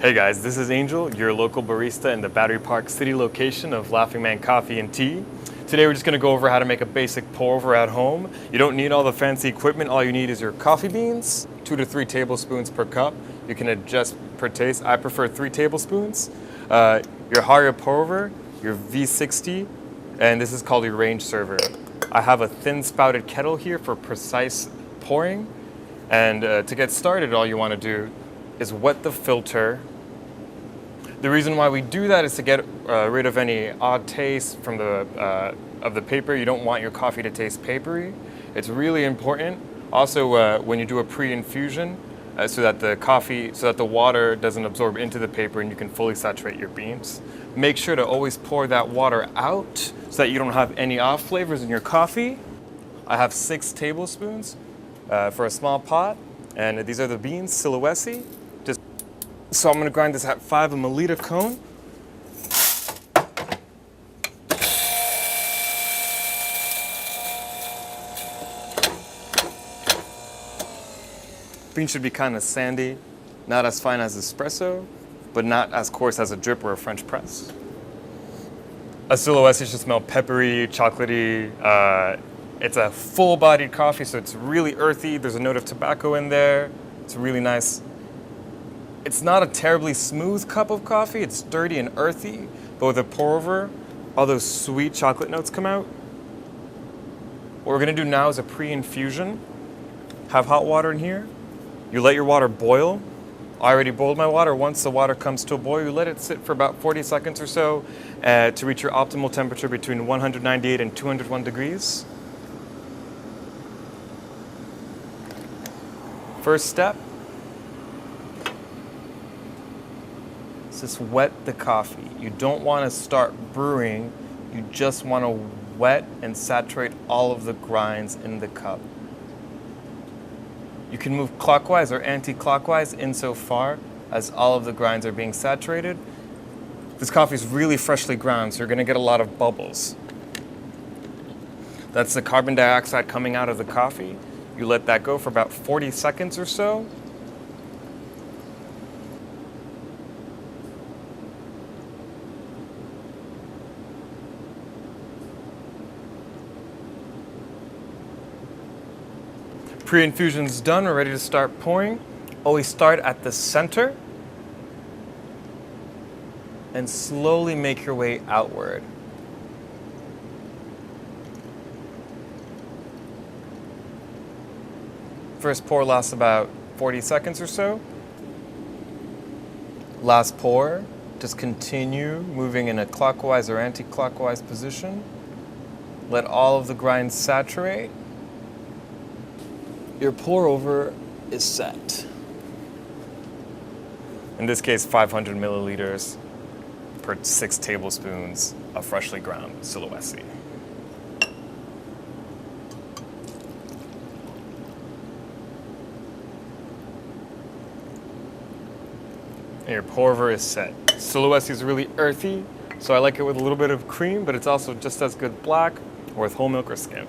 Hey guys, this is Angel, your local barista in the Battery Park City location of Laughing Man Coffee and Tea. Today we're just going to go over how to make a basic pour over at home. You don't need all the fancy equipment, all you need is your coffee beans, 2 to 3 tablespoons per cup. You can adjust per taste. I prefer 3 tablespoons. Your Haria pour over, your V60, and this is called your range server. I have a thin spouted kettle here for precise pouring. And to get started, all you want to do is wet the filter. The reason why we do that is to get rid of any odd taste from the paper. You don't want your coffee to taste papery. It's really important. Also, when you do a pre-infusion, so that the water doesn't absorb into the paper and you can fully saturate your beans. Make sure to always pour that water out so that you don't have any off flavors in your coffee. I have 6 tablespoons for a small pot, and these are the beans, Silhouette. So I'm going to grind this at 5 milliliter cone. Beans should be kind of sandy, not as fine as espresso, but not as coarse as a drip or a French press. A Silhouette should smell peppery, chocolatey. It's a full-bodied coffee, so it's really earthy. There's a note of tobacco in there. It's really nice. It's not a terribly smooth cup of coffee. It's sturdy and earthy, but with a pour over, all those sweet chocolate notes come out. What we're gonna do now is a pre-infusion. Have hot water in here. You let your water boil. I already boiled my water. Once the water comes to a boil, you let it sit for about 40 seconds or so to reach your optimal temperature between 198 and 201 degrees. First step, just wet the coffee. You don't want to start brewing. You just want to wet and saturate all of the grinds in the cup. You can move clockwise or anti-clockwise insofar as all of the grinds are being saturated. This coffee is really freshly ground, so you're going to get a lot of bubbles. That's the carbon dioxide coming out of the coffee. You let that go for about 40 seconds or so. Pre-infusion's done, we're ready to start pouring. Always start at the center and slowly make your way outward. First pour lasts about 40 seconds or so. Last pour, just continue moving in a clockwise or anti-clockwise position. Let all of the grinds saturate. Your pour over is set. In this case, 500 milliliters per 6 tablespoons of freshly ground Silhouette. And your pour over is set. Silhouette is really earthy, so I like it with a little bit of cream, but it's also just as good black or with whole milk or skim.